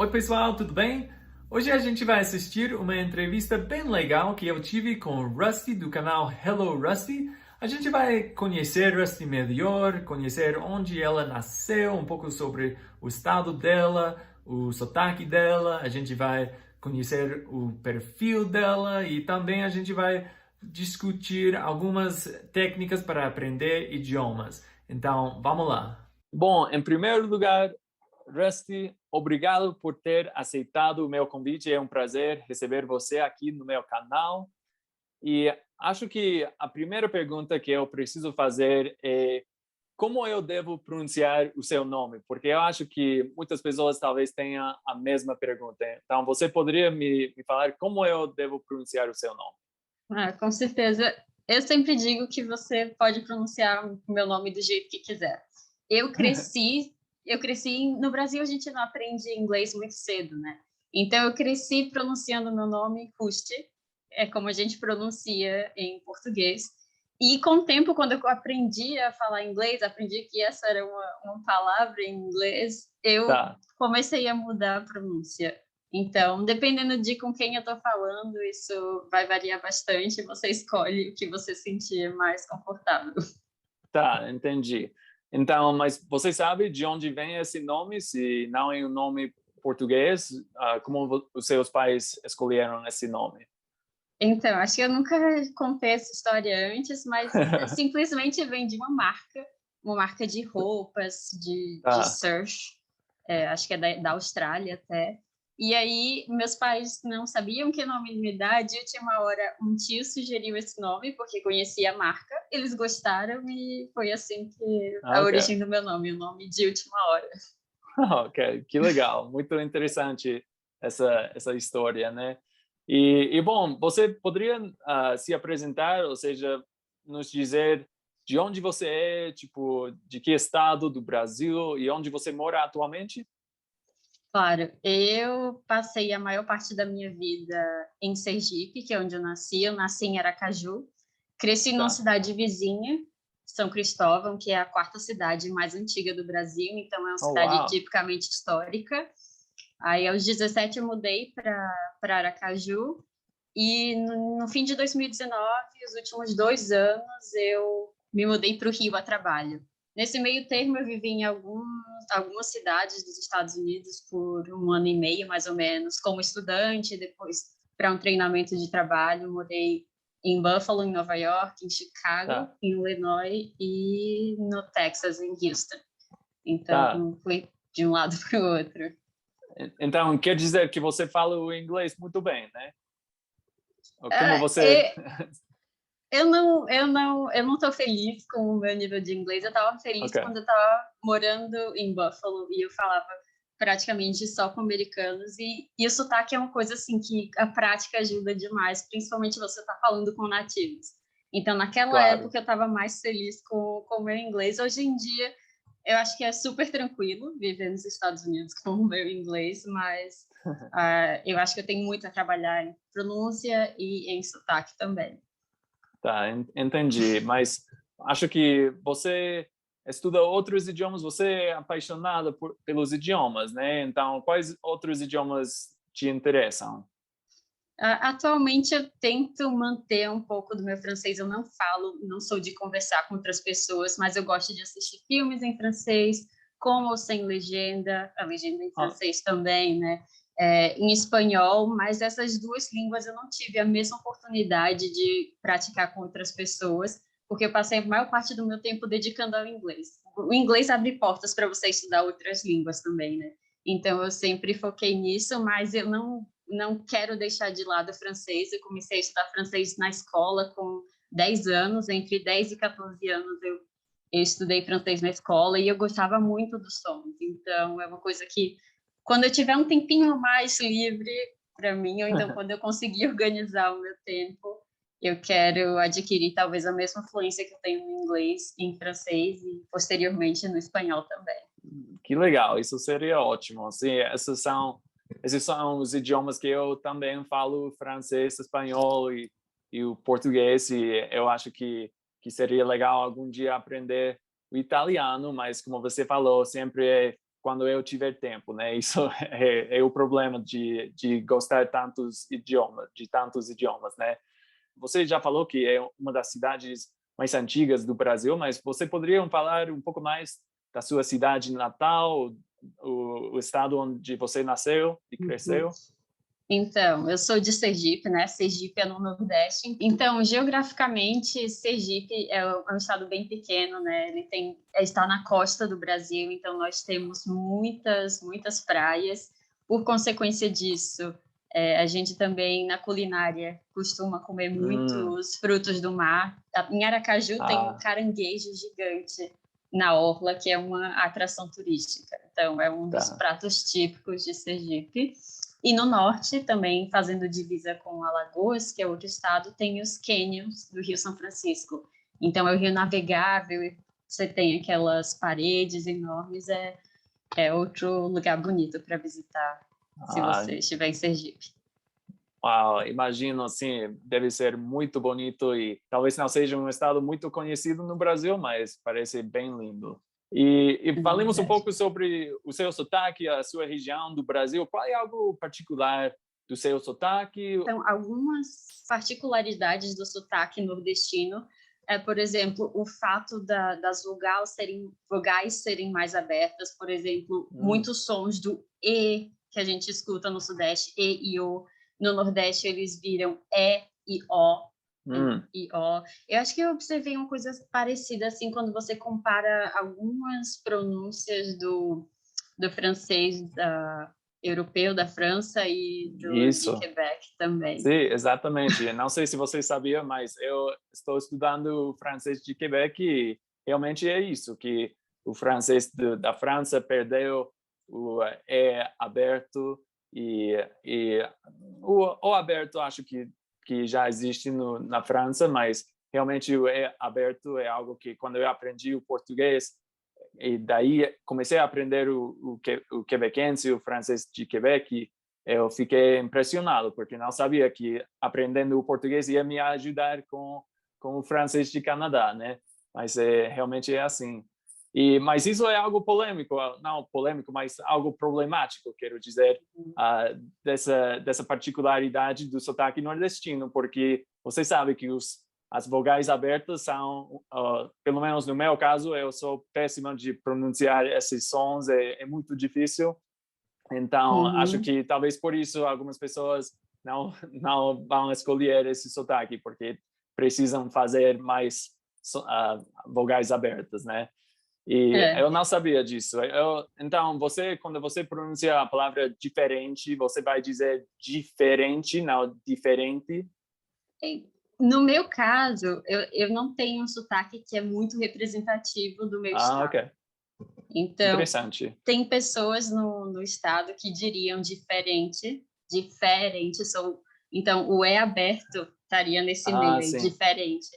Oi pessoal, tudo bem? Hoje a gente vai assistir uma entrevista bem legal que eu tive com Rusty do canal Hello Rusty. A gente vai conhecer Rusty melhor, conhecer onde ela nasceu, um pouco sobre o estado dela, o sotaque dela. A gente vai conhecer o perfil dela e também a gente vai discutir algumas técnicas para aprender idiomas. Então, vamos lá. Bom, em primeiro lugar, Rusty, obrigado por ter aceitado o meu convite. É um prazer receber você aqui no meu canal. E acho que a primeira pergunta que eu preciso fazer é como eu devo pronunciar o seu nome? Porque eu acho que muitas pessoas talvez tenham a mesma pergunta. Então, você poderia me falar como eu devo pronunciar o seu nome? Com certeza. Eu sempre digo que você pode pronunciar o meu nome do jeito que quiser. Eu cresci eu cresci no Brasil, a gente não aprende inglês muito cedo, né. Então eu cresci pronunciando meu nome Rusty, é como a gente pronuncia em português. E com o tempo, quando eu aprendi a falar inglês, aprendi que essa era uma palavra em inglês, eu Tá. comecei a mudar a pronúncia. Então, dependendo de com quem eu estou falando, isso vai variar bastante, você escolhe o que você sentir mais confortável. Tá, entendi. Então, mas você sabe de onde vem esse nome? Se não é um nome português, como os seus pais escolheram esse nome? Então, acho que eu nunca contei essa história antes, mas simplesmente vem de uma marca de roupas, de Tá, surf, acho que é da Austrália até. E aí, meus pais não sabiam que nome me dar, de última hora, um tio sugeriu esse nome, porque conhecia a marca, eles gostaram e foi assim que a ok. origem do meu nome, o nome de última hora. Ok, que legal, muito interessante essa história, né? Bom, você poderia se apresentar, ou seja, nos dizer de onde você é, tipo, de que estado do Brasil e onde você mora atualmente? Claro, eu passei a maior parte da minha vida em Sergipe, que é onde eu nasci. Eu nasci em Aracaju, cresci numa Tá. cidade vizinha, São Cristóvão, que é a quarta cidade mais antiga do Brasil, então é uma Oh, cidade uau. tipicamente histórica. Aí, aos 17, eu mudei para Aracaju e no fim de 2019, os últimos 2 anos, eu me mudei para o Rio a trabalho. Nesse meio termo, eu vivi em algumas cidades dos Estados Unidos por 1 ano e meio, mais ou menos, como estudante, depois para um treinamento de trabalho. Morei em Buffalo, em Nova York, em Chicago, Tá, em Illinois e no Texas, em Houston. tá. Então, fui de um lado para o outro. Então, quer dizer que você fala o inglês muito bem, né? Ou como Ah, você... eu não estou feliz com o meu nível de inglês. Eu estava Ok, feliz quando eu estava morando em Buffalo e eu falava praticamente só com americanos e o sotaque é uma coisa assim que a prática ajuda demais, principalmente você está falando com nativos. Então, naquela claro. época eu estava mais feliz com o meu inglês. Hoje em dia, eu acho que é super tranquilo viver nos Estados Unidos com o meu inglês, mas eu acho que eu tenho muito a trabalhar em pronúncia e em sotaque também. Tá, entendi. Mas acho que você estuda outros idiomas, você é apaixonada pelos idiomas, né? Então, quais outros idiomas te interessam? Atualmente eu tento manter um pouco do meu francês. Eu não falo, não sou de conversar com outras pessoas, mas eu gosto de assistir filmes em francês, com ou sem legenda, a legenda em Ah, francês também, né? Em espanhol, mas essas duas línguas eu não tive a mesma oportunidade de praticar com outras pessoas, porque eu passei a maior parte do meu tempo dedicando ao inglês. O inglês abre portas para você estudar outras línguas também, né? Então eu sempre foquei nisso, mas eu não quero deixar de lado o francês. Eu comecei a estudar francês na escola com 10 anos, entre 10 e 14 anos eu estudei francês na escola e eu gostava muito dos sons. Então, é uma coisa que, quando eu tiver um tempinho mais livre para mim, ou então quando eu conseguir organizar o meu tempo, eu quero adquirir talvez a mesma fluência que eu tenho no inglês, em francês e posteriormente no espanhol também. que legal, isso seria ótimo. Assim, esses são os idiomas que eu também falo, francês, espanhol e o português, e eu acho que seria legal algum dia aprender o italiano, mas como você falou, sempre é quando eu tiver tempo, né? Isso é o problema de gostar de tantos idiomas, né? Você já falou que é uma das cidades mais antigas do Brasil, mas você poderia falar um pouco mais da sua cidade natal, o estado onde você nasceu e cresceu? Então, eu sou de Sergipe, né? Sergipe é no Nordeste. Então, geograficamente, Sergipe é um estado bem pequeno, né? Está na costa do Brasil, então nós temos muitas praias. Por consequência disso, a gente também, na culinária, costuma comer muitos frutos do mar. Em Aracaju tem um caranguejo gigante na orla, que é uma atração turística. Então, é um dos pratos típicos de Sergipe. E no norte, também fazendo divisa com Alagoas, que é outro estado, tem os cânions do Rio São Francisco. Então, é o rio navegável, e você tem aquelas paredes enormes, é outro lugar bonito para visitar, se você estiver em Sergipe. Uau, imagino, assim, deve ser muito bonito e talvez não seja um estado muito conhecido no Brasil, mas parece bem lindo. E falemos um pouco sobre o seu sotaque, a sua região do Brasil. Qual é algo particular do seu sotaque? Então, algumas particularidades do sotaque nordestino por exemplo, o fato das vogais serem mais abertas. Por exemplo, muitos sons do E que a gente escuta no Sudeste, E e O. No Nordeste, eles viram E e O. E O. Eu acho que eu observei uma coisa parecida assim quando você compara algumas pronúncias do francês europeu da França e de Quebec também. Sim, exatamente. Não sei se você sabia, mas eu estou estudando francês de Quebec e realmente é isso, que o francês da França perdeu o E aberto e o aberto acho que já existe na França, mas realmente o E aberto é algo que quando eu aprendi o português e daí comecei a aprender o quebequense, o francês de Quebec, eu fiquei impressionado, porque não sabia que aprendendo o português ia me ajudar com o francês de Canadá, né? Mas realmente é assim. Mas isso é algo polêmico, não polêmico, mas algo problemático, quero dizer, dessa particularidade do sotaque nordestino, porque você sabe que as vogais abertas são, pelo menos no meu caso, eu sou péssima de pronunciar esses sons, é muito difícil. Então, acho que talvez por isso algumas pessoas não vão escolher esse sotaque, porque precisam fazer mais vogais abertas, né? E eu não sabia disso. Então, quando você pronuncia a palavra diferente, você vai dizer diferente, não diferente? No meu caso, eu não tenho um sotaque que é muito representativo do meu estado. Ok. Então, interessante. Tem pessoas no estado que diriam diferente. Então, o E aberto estaria nesse meio, sim. diferente.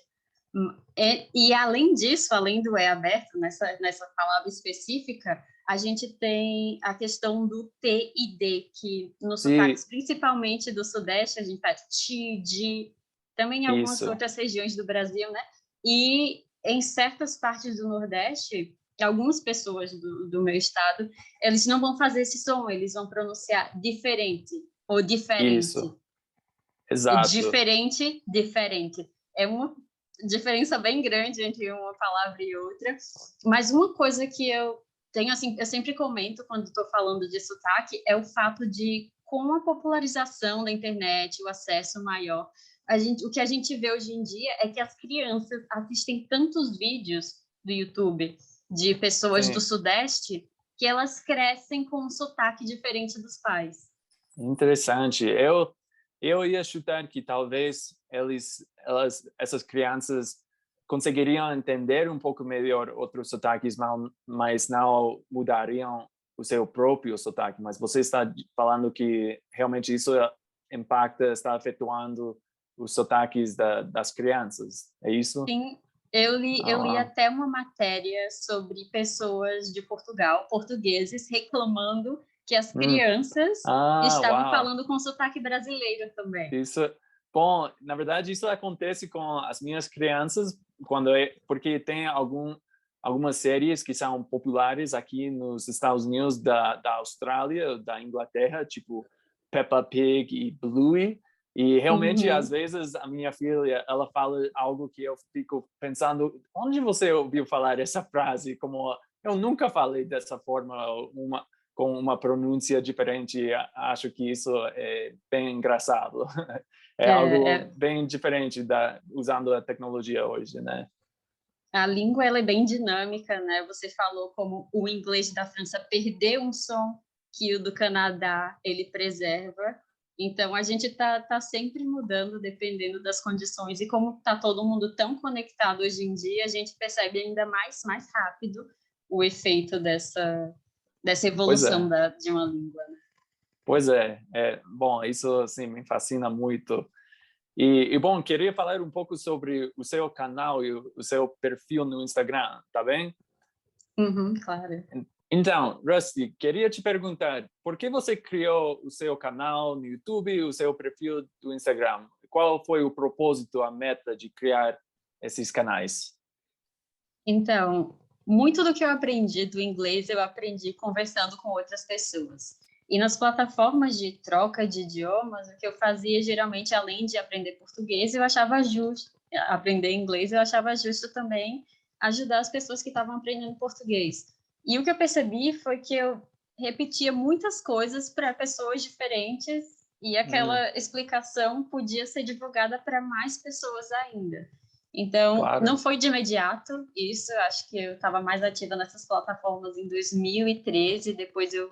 E, além disso, além do E aberto, nessa palavra específica, a gente tem a questão do T e D, que nos sotaques, principalmente do Sudeste, a gente faz ti, di, também em algumas outras regiões do Brasil, né? E em certas partes do Nordeste, algumas pessoas do meu estado, eles não vão fazer esse som, eles vão pronunciar diferente ou diferente. Isso. Exato. Diferente. É uma diferença bem grande entre uma palavra e outra. Mas uma coisa que eu tenho, assim, eu sempre comento quando estou falando de sotaque, é o fato de, com a popularização da internet, o acesso maior, o que a gente vê hoje em dia é que as crianças assistem tantos vídeos do YouTube de pessoas do Sudeste que elas crescem com um sotaque diferente dos pais. Interessante. Eu ia chutar que talvez essas crianças conseguiriam entender um pouco melhor outros sotaques, mas não mudariam o seu próprio sotaque. Mas você está falando que realmente isso está afetando os sotaques das crianças, é isso? Sim, eu li até uma matéria sobre pessoas de Portugal, portugueses, reclamando que as crianças estavam falando com sotaque brasileiro também. Bom, na verdade, isso acontece com as minhas crianças, porque tem algumas séries que são populares aqui nos Estados Unidos, da Austrália, da Inglaterra, tipo Peppa Pig e Bluey. E realmente, às Uhum. vezes, a minha filha, ela fala algo que eu fico pensando, onde você ouviu falar essa frase? Como eu nunca falei dessa forma, com uma pronúncia diferente. Acho que isso é bem engraçado. É É, algo é, bem diferente usando a tecnologia hoje, né? a língua ela é bem dinâmica, né? Você falou como o inglês da França perdeu um som que o do Canadá ele preserva. Então a gente tá sempre mudando dependendo das condições e como está todo mundo tão conectado hoje em dia, a gente percebe ainda mais rápido o efeito dessa Pois evolução é. de uma língua, né? Pois é, bom, isso assim me fascina muito. Bom, queria falar um pouco sobre o seu canal e o seu perfil no Instagram, tá bem? Uhum, claro. Então, Rusty, queria te perguntar, por que você criou o seu canal no YouTube e o seu perfil do Instagram? Qual foi o propósito, a meta de criar esses canais? Então, muito do que eu aprendi do inglês eu aprendi conversando com outras pessoas. E nas plataformas de troca de idiomas, o que eu fazia geralmente, além de aprender português, eu achava justo aprender inglês, eu achava justo também ajudar as pessoas que estavam aprendendo português. E o que eu percebi foi que eu repetia muitas coisas para pessoas diferentes e Hum, aquela explicação podia ser divulgada para mais pessoas ainda. Então, não claro. foi de imediato isso, eu acho que eu estava mais ativa nessas plataformas em 2013, depois eu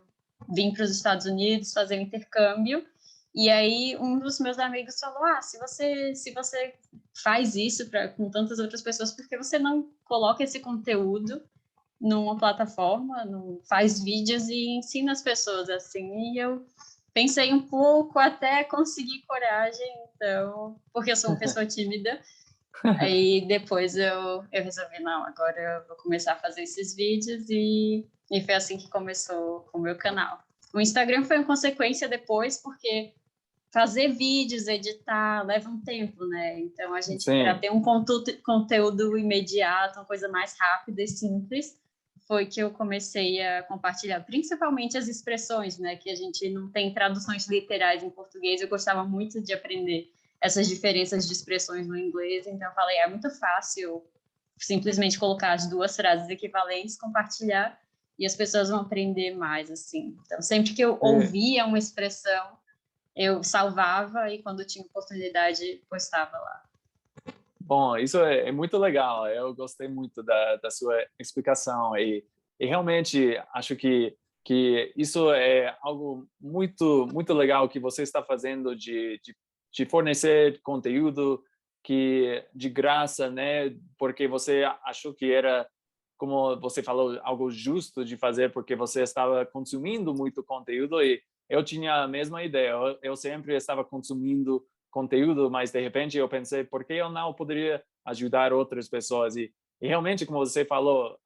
vim para os Estados Unidos fazer um intercâmbio, e aí um dos meus amigos falou, se você faz isso com tantas outras pessoas, por que você não coloca esse conteúdo numa plataforma, não, faz vídeos e ensina as pessoas assim, e eu pensei um pouco até conseguir coragem, então, porque eu sou uma pessoa tímida, aí depois eu resolvi, não, agora eu vou começar a fazer esses vídeos e foi assim que começou o meu canal. O Instagram foi uma consequência depois, porque fazer vídeos, editar, leva um tempo, né? Então a gente, para Sim, ter um conteúdo imediato, uma coisa mais rápida e simples, foi que eu comecei a compartilhar, principalmente as expressões, né? Que a gente não tem traduções literais em português, eu gostava muito de aprender essas diferenças de expressões no inglês, então eu falei, é muito fácil simplesmente colocar as duas frases equivalentes, compartilhar, e as pessoas vão aprender mais, assim. Então, sempre que eu sim. ouvia uma expressão, eu salvava e quando tinha oportunidade, postava lá. Bom, isso é muito legal. Eu gostei muito da sua explicação e realmente acho que isso é algo muito legal que você está fazendo de fornecer conteúdo que de graça, né? Porque você achou que era, como você falou, algo justo de fazer porque você estava consumindo muito conteúdo e eu tinha a mesma ideia. Eu sempre estava consumindo conteúdo, mas de repente eu pensei, por que eu não poderia ajudar outras pessoas? E realmente, como você falou,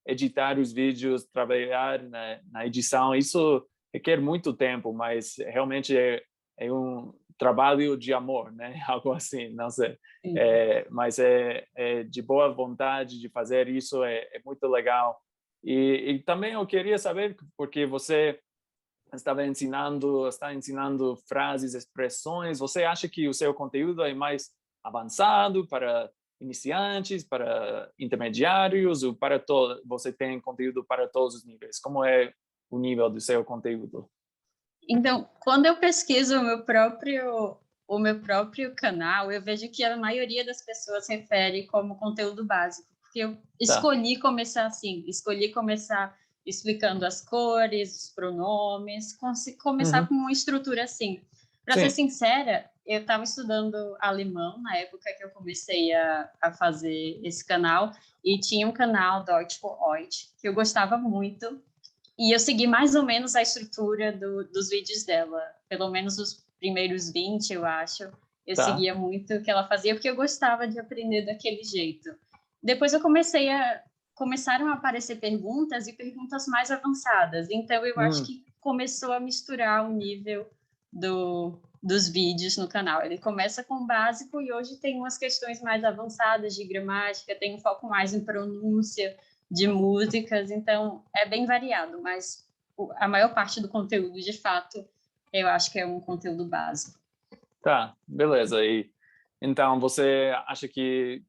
editar os vídeos, trabalhar na edição, isso requer muito tempo, mas realmente é um trabalho de amor, né? Algo assim, não sei. Sim. Mas é de boa vontade de fazer isso, é muito legal. E também eu queria saber, porque você está ensinando frases, expressões. Você acha que o seu conteúdo é mais avançado para iniciantes, para intermediários, ou para todo? Você tem conteúdo para todos os níveis? Como é o nível do seu conteúdo? Então, quando eu pesquiso o meu próprio canal, eu vejo que a maioria das pessoas refere como conteúdo básico, porque eu Tá. escolhi começar assim, escolhi começar explicando as cores, os pronomes, começar Uhum. com uma estrutura assim. Para ser Sim, sincera, eu estava estudando alemão na época que eu comecei a fazer esse canal, e tinha um canal Deutsch for Heute, que eu gostava muito, e eu segui mais ou menos a estrutura dos vídeos dela, pelo menos os primeiros 20, eu acho. Eu tá. seguia muito o que ela fazia, porque eu gostava de aprender daquele jeito. Depois começaram a aparecer perguntas e perguntas mais avançadas. Então, eu acho Hum, que começou a misturar o nível dos vídeos no canal. Ele começa com o básico e hoje tem umas questões mais avançadas de gramática, tem um foco mais em pronúncia de músicas, então é bem variado, mas a maior parte do conteúdo, de fato, eu acho que é um conteúdo básico. Tá, beleza. E então você acha que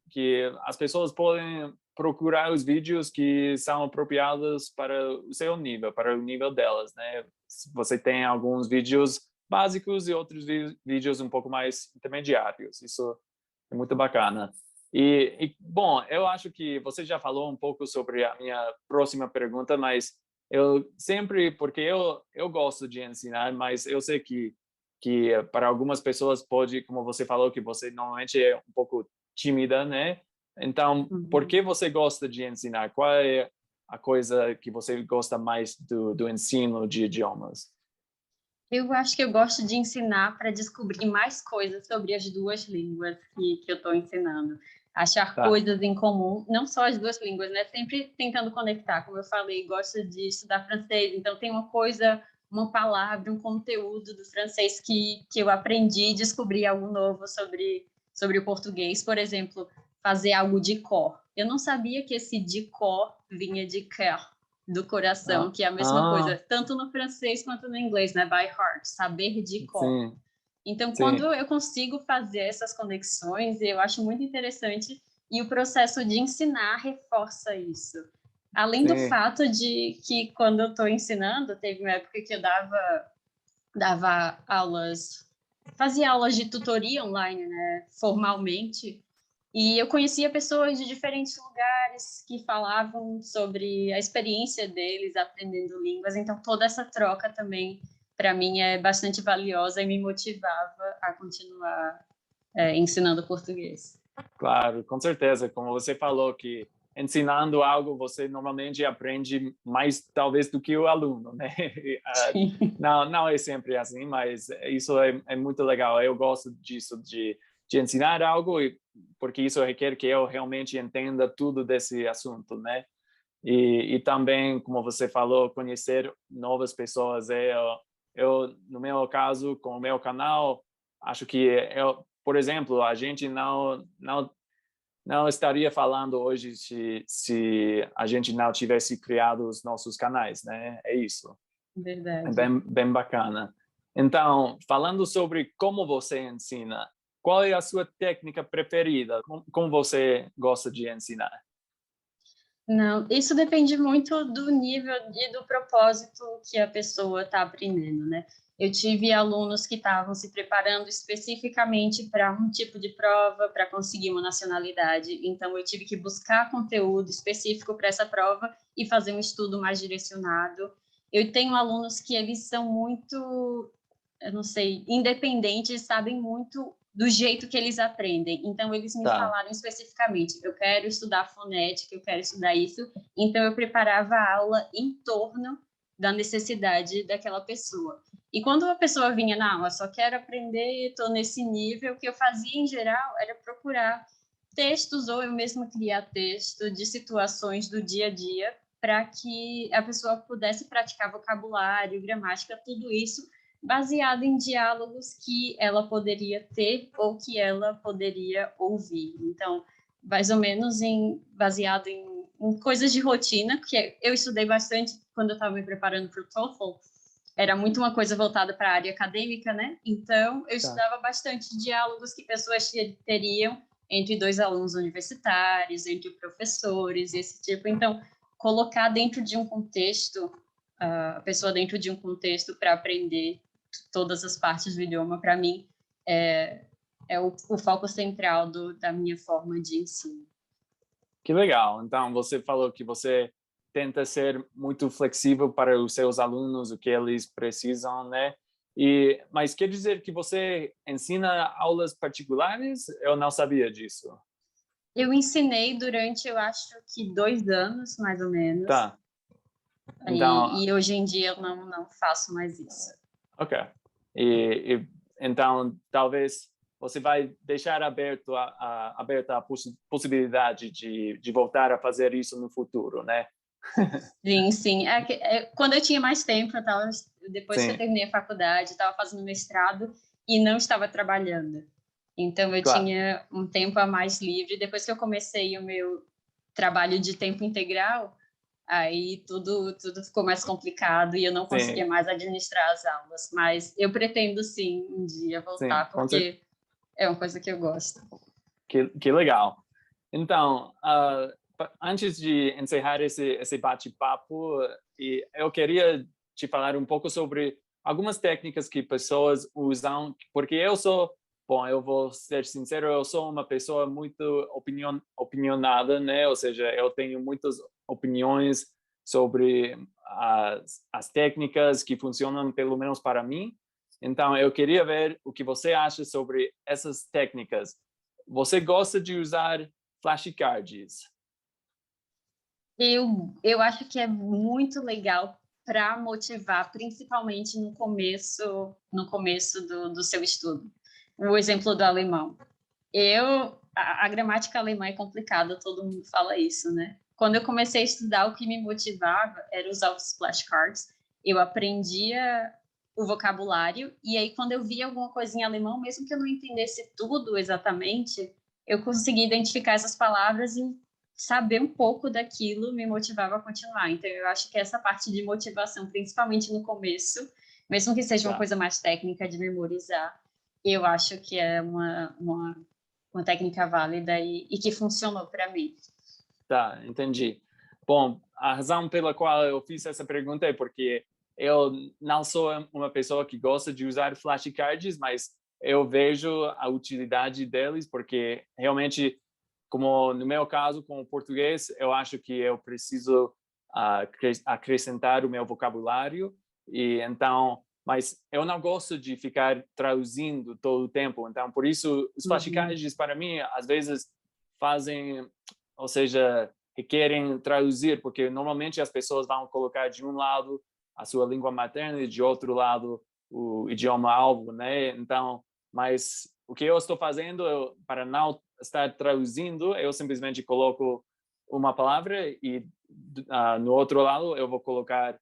as pessoas podem procurar os vídeos que são apropriados para o seu nível, para o nível delas, né? Você tem alguns vídeos básicos e outros vídeos um pouco mais intermediários. Isso é muito bacana. Bom, eu acho que você já falou um pouco sobre a minha próxima pergunta, mas eu sempre, porque eu gosto de ensinar, mas eu sei que para algumas pessoas pode, como você falou, que você normalmente é um pouco tímida, né? Então, por que você gosta de ensinar? Qual é a coisa que você gosta mais do ensino de idiomas? Eu acho que eu gosto de ensinar para descobrir mais coisas sobre as duas línguas que eu estou ensinando. Achar Tá. coisas em comum, não só as duas línguas, né? Sempre tentando conectar. Como eu falei, gosto de estudar francês, então tem uma coisa, uma palavra, um conteúdo do francês que eu aprendi, descobri algo novo sobre o português. Por exemplo, fazer algo de cor. Eu não sabia que esse de cor vinha de cœur, do coração, que é a mesma coisa, tanto no francês quanto no inglês, né? By heart, saber de cor. Sim, Então, sim. quando eu consigo fazer essas conexões, eu acho muito interessante e o processo de ensinar reforça isso. Além do fato de que, quando eu estou ensinando, teve uma época que eu dava aulas, fazia aulas de tutoria online, né? Formalmente, e eu conhecia pessoas de diferentes lugares que falavam sobre a experiência deles aprendendo línguas, então toda essa troca também, para mim, é bastante valiosa e me motivava a continuar ensinando português. Claro, com certeza. Como você falou, que ensinando algo você normalmente aprende mais, talvez, do que o aluno, né? Não é sempre assim, mas isso é muito legal. Eu gosto disso, de ensinar algo, porque isso requer que eu realmente entenda tudo desse assunto, né? E também, como você falou, conhecer novas pessoas. Eu, no meu caso, com o meu canal, acho que por exemplo, a gente não estaria falando hoje se a gente não tivesse criado os nossos canais, né? É isso. Verdade. É bem bacana. Então, falando sobre como você ensina, qual é a sua técnica preferida? Como você gosta de ensinar? Não, isso depende muito do nível e do propósito que a pessoa está aprendendo, né? Eu tive alunos que estavam se preparando especificamente para um tipo de prova, para conseguir uma nacionalidade, então eu tive que buscar conteúdo específico para essa prova e fazer um estudo mais direcionado. Eu tenho alunos que eles são muito, eu não sei, independentes, sabem muito do jeito que eles aprendem. Então, eles me falaram especificamente, eu quero estudar fonética, eu quero estudar isso. Então, eu preparava a aula em torno da necessidade daquela pessoa. E quando a pessoa vinha na aula, só quero aprender, estou nesse nível, o que eu fazia, em geral, era procurar textos, ou eu mesma criar texto de situações do dia a dia, para que a pessoa pudesse praticar vocabulário, gramática, tudo isso, baseado em diálogos que ela poderia ter ou que ela poderia ouvir. Então, mais ou menos baseado em coisas de rotina, que eu estudei bastante quando eu estava me preparando para o TOEFL, era muito uma coisa voltada para a área acadêmica, né? Então, eu estudava bastante diálogos que pessoas teriam entre dois alunos universitários, entre professores, esse tipo. Então, colocar dentro de um contexto, a pessoa dentro de um contexto para aprender todas as partes do idioma, para mim, é o foco central da minha forma de ensino. Que legal. Então, você falou que você tenta ser muito flexível para os seus alunos, o que eles precisam, né? Mas quer dizer que você ensina aulas particulares? Eu não sabia disso. Eu ensinei durante, eu acho que 2 anos, mais ou menos. Tá. Então, e hoje em dia eu não faço mais isso. ok. Então, talvez você vai deixar aberta a possibilidade de voltar a fazer isso no futuro, né? Sim. Quando eu tinha mais tempo, depois que eu terminei a faculdade, estava fazendo mestrado, e não estava trabalhando. Então, eu Claro. tinha um tempo a mais livre. Depois que eu comecei o meu trabalho de tempo integral, aí tudo ficou mais complicado e eu não conseguia Sim, mais administrar as aulas. Mas eu pretendo, sim, um dia sim, voltar, com certeza. porque é uma coisa que eu gosto. Que legal. Então, antes de encerrar esse bate-papo, eu queria te falar um pouco sobre algumas técnicas que pessoas usam, porque bom, eu vou ser sincero, eu sou uma pessoa muito opinionada, né? Ou seja, eu tenho muitas opiniões sobre as técnicas que funcionam, pelo menos para mim. Então, eu queria ver o que você acha sobre essas técnicas. Você gosta de usar flashcards? Eu acho que é muito legal para motivar, principalmente no começo do seu estudo. O exemplo do alemão. A gramática alemã é complicada, todo mundo fala isso, né? Quando eu comecei a estudar, o que me motivava era usar os flashcards. Eu aprendia o vocabulário, e aí quando eu via alguma coisa em alemão, mesmo que eu não entendesse tudo exatamente, eu conseguia identificar essas palavras e saber um pouco daquilo me motivava a continuar. Então, eu acho que essa parte de motivação, principalmente no começo, mesmo que seja uma Tá, coisa mais técnica de memorizar, eu acho que é uma técnica válida e que funcionou para mim. tá, entendi. Bom, a razão pela qual eu fiz essa pergunta é porque eu não sou uma pessoa que gosta de usar flashcards, mas eu vejo a utilidade deles, porque realmente, como no meu caso com o português, eu acho que eu preciso acrescentar o meu vocabulário, e então, mas eu não gosto de ficar traduzindo todo o tempo, então por isso os Uhum. flashcards para mim às vezes fazem, ou seja, requerem traduzir, porque normalmente as pessoas vão colocar de um lado a sua língua materna e de outro lado o idioma alvo, né? Então, mas o que eu estou fazendo para não estar traduzindo, eu simplesmente coloco uma palavra e no outro lado eu vou colocar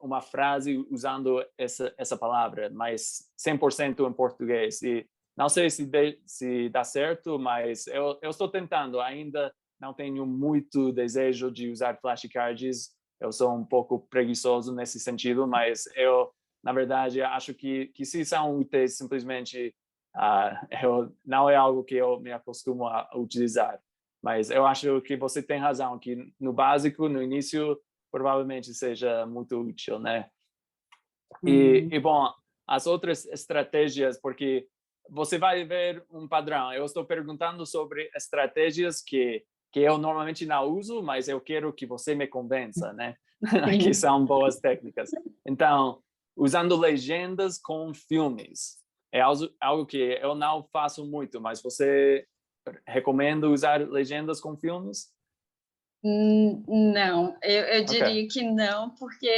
uma frase usando essa palavra, mas 100% em português. E não sei se dá certo, mas eu estou tentando. Ainda não tenho muito desejo de usar flashcards. Eu sou um pouco preguiçoso nesse sentido, mas eu, na verdade, acho que se são úteis, simplesmente não é algo que eu me acostumo a utilizar. Mas eu acho que você tem razão, que no básico, no início, provavelmente seja muito útil, né? Uhum. Bom, as outras estratégias, porque você vai ver um padrão. Eu estou perguntando sobre estratégias que eu normalmente não uso, mas eu quero que você me convença, né? Que Sim. são boas técnicas. Então, usando legendas com filmes. É algo que eu não faço muito, mas você recomenda usar legendas com filmes? Não, eu Ok, diria que não, porque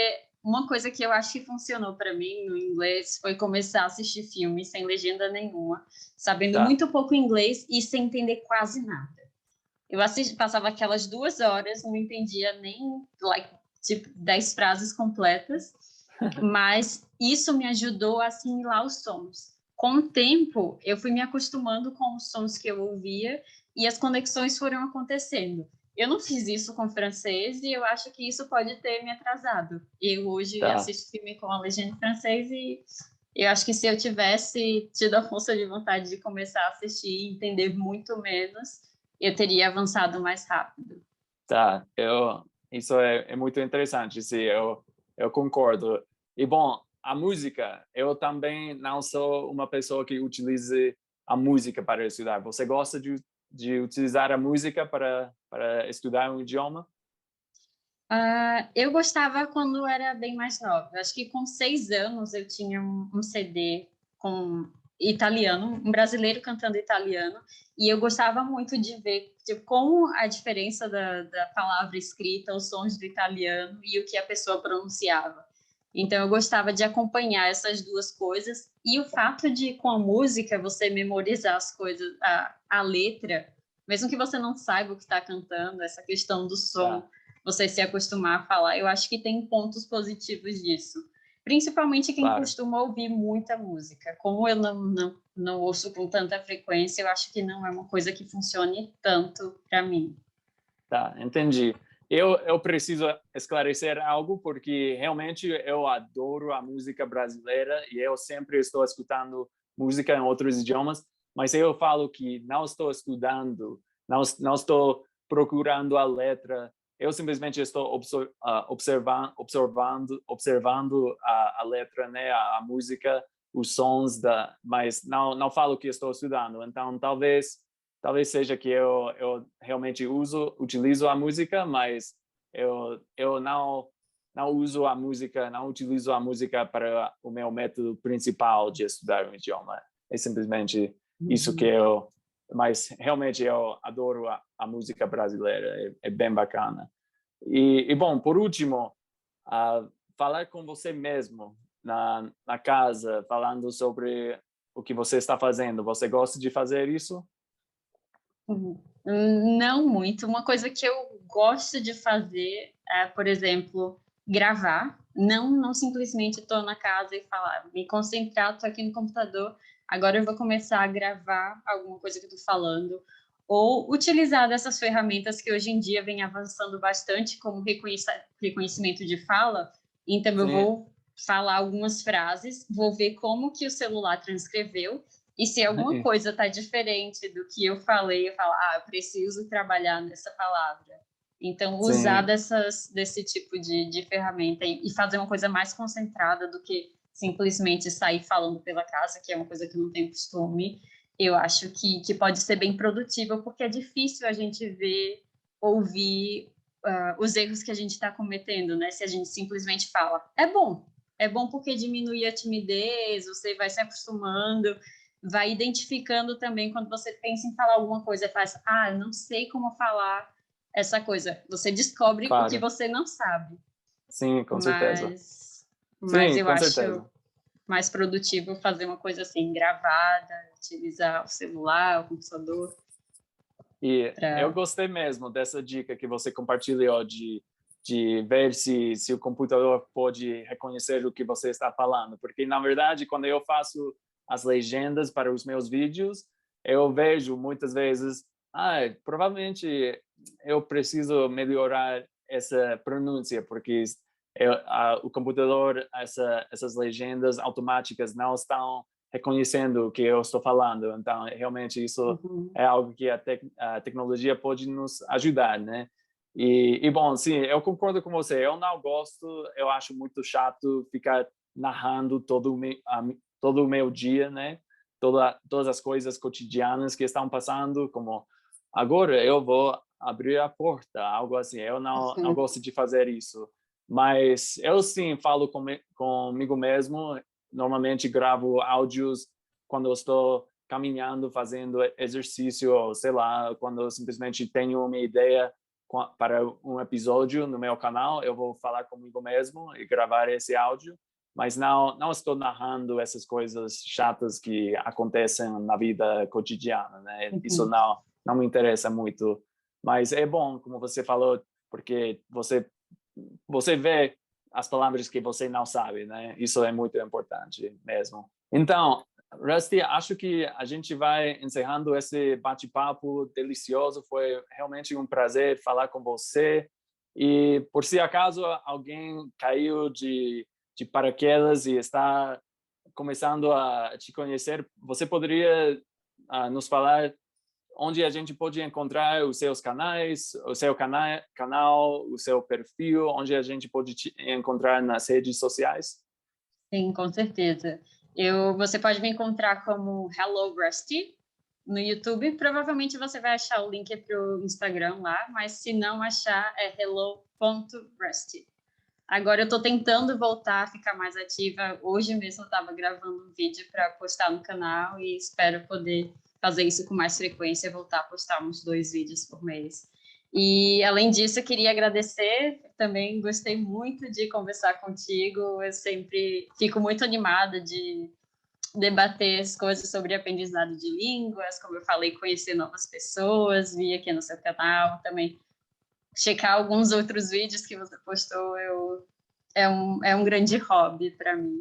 uma coisa que eu acho que funcionou para mim no inglês foi começar a assistir filmes sem legenda nenhuma, sabendo tá, muito pouco inglês e sem entender quase nada. Passava aquelas 2 horas, não entendia nem, like, tipo, 10 frases completas, mas isso me ajudou a assimilar os sons. Com o tempo, eu fui me acostumando com os sons que eu ouvia e as conexões foram acontecendo. Eu não fiz isso com francês e eu acho que isso pode ter me atrasado. Eu hoje tá. assisto filme com a legenda em francês e eu acho que se eu tivesse tido a força de vontade de começar a assistir e entender muito menos, eu teria avançado mais rápido. Tá, isso é muito interessante, sim, eu concordo. E, bom, a música, eu também não sou uma pessoa que utilize a música para estudar. Você gosta de utilizar a música para estudar um idioma? Eu gostava quando era bem mais nova. Acho que com 6 anos eu tinha um CD com italiano, um brasileiro cantando italiano, e eu gostava muito de ver tipo, como a diferença da palavra escrita, os sons do italiano e o que a pessoa pronunciava. Então eu gostava de acompanhar essas duas coisas e o fato de com a música você memorizar as coisas, a letra, mesmo que você não saiba o que está cantando, essa questão do som Tá, você se acostumar a falar. Eu acho que tem pontos positivos disso. Principalmente quem Claro. costuma ouvir muita música. Como eu não ouço com tanta frequência, eu acho que não é uma coisa que funcione tanto para mim. Tá, entendi. Eu preciso esclarecer algo, porque realmente eu adoro a música brasileira e eu sempre estou escutando música em outros idiomas, mas eu falo que não estou estudando, não estou procurando a letra, eu simplesmente estou observando a letra, né, a música, os sons, mas não falo que estou estudando. Então, talvez seja que eu realmente utilizo a música, mas eu não uso a música, não utilizo a música para o meu método principal de estudar um idioma. É simplesmente isso que mas realmente eu adoro a música brasileira, é bem bacana. Bom, por último, falar com você mesmo na casa, falando sobre o que você está fazendo. Você gosta de fazer isso? Não muito. Uma coisa que eu gosto de fazer é, por exemplo, gravar. Não simplesmente estou na casa e falar, me concentrar, estou aqui no computador, agora eu vou começar a gravar alguma coisa que eu estou falando. Ou utilizar dessas ferramentas que hoje em dia vem avançando bastante, como reconhecimento de fala. Então, eu Sim. vou falar algumas frases, vou ver como que o celular transcreveu, e se alguma coisa está diferente do que eu falei, eu falo, eu preciso trabalhar nessa palavra. Então, usar Sim, desse tipo de ferramenta e fazer uma coisa mais concentrada do que simplesmente sair falando pela casa, que é uma coisa que eu não tenho costume, eu acho que pode ser bem produtivo, porque é difícil a gente ver, ouvir os erros que a gente está cometendo, né? Se a gente simplesmente fala. É bom porque diminui a timidez, você vai se acostumando, vai identificando também quando você pensa em falar alguma coisa, faz, não sei como falar essa coisa. Você descobre o que claro. você não sabe. Sim, com certeza. Mas Sim, eu com acho certeza. mais produtivo fazer uma coisa assim, gravada, utilizar o celular, o computador E eu para. gostei mesmo dessa dica que você compartilhou de ver se o computador pode reconhecer o que você está falando. Porque, na verdade, quando eu faço as legendas para os meus vídeos, eu vejo muitas vezes, provavelmente eu preciso melhorar essa pronúncia, porque o computador, essas legendas automáticas não estão reconhecendo o que eu estou falando. Então, realmente, isso Uhum. é algo que a tecnologia pode nos ajudar, né? Bom, sim, eu concordo com você. Eu não gosto, eu acho muito chato ficar narrando todo o meu dia, né? Todas as coisas cotidianas que estão passando, como agora eu vou abrir a porta, algo assim. Eu não gosto de fazer isso. Mas eu sim falo comigo mesmo. Normalmente gravo áudios quando eu estou caminhando, fazendo exercício, ou sei lá, quando eu simplesmente tenho uma ideia para um episódio no meu canal, eu vou falar comigo mesmo e gravar esse áudio, mas não estou narrando essas coisas chatas que acontecem na vida cotidiana, né? Isso Uhum. não me interessa muito, mas é bom, como você falou, porque você vê as palavras que você não sabe, né? Isso é muito importante mesmo. Então, Rusty, acho que a gente vai encerrando esse bate-papo delicioso. Foi realmente um prazer falar com você. E, por se acaso alguém caiu de paraquedas e está começando a te conhecer, você poderia nos falar onde a gente pode encontrar os seus canais, o seu canal, o seu perfil, onde a gente pode te encontrar nas redes sociais? Sim, com certeza. Você pode me encontrar como Hello Rusty no YouTube. Provavelmente você vai achar o link para o Instagram lá, mas se não achar, é hello.rusty. Agora eu estou tentando voltar a ficar mais ativa. Hoje mesmo eu estava gravando um vídeo para postar no canal e espero poder fazer isso com mais frequência, voltar a postar uns 2 vídeos por mês. E, além disso, eu queria agradecer. Também gostei muito de conversar contigo. Eu sempre fico muito animada de debater as coisas sobre aprendizado de línguas, como eu falei, conhecer novas pessoas, vir aqui no seu canal, também checar alguns outros vídeos que você postou. Eu é um grande hobby para mim.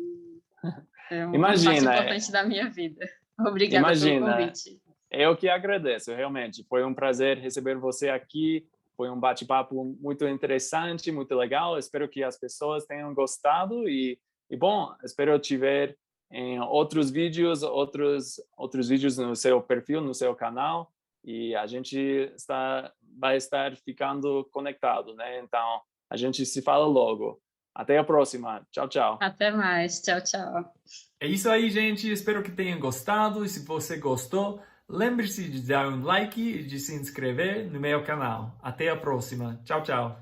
É uma parte Imagina, importante da minha vida. Obrigada pelo convite. eu que agradeço, realmente. Foi um prazer receber você aqui. Foi um bate-papo muito interessante, muito legal. Espero que as pessoas tenham gostado e bom, espero te ver em outros vídeos no seu perfil, no seu canal, e a gente vai estar ficando conectado, né? Então, a gente se fala logo. Até a próxima. Tchau, tchau. Até mais. Tchau, tchau. É isso aí, gente. Espero que tenham gostado. E se você gostou, lembre-se de dar um like e de se inscrever no meu canal. Até a próxima. Tchau, tchau.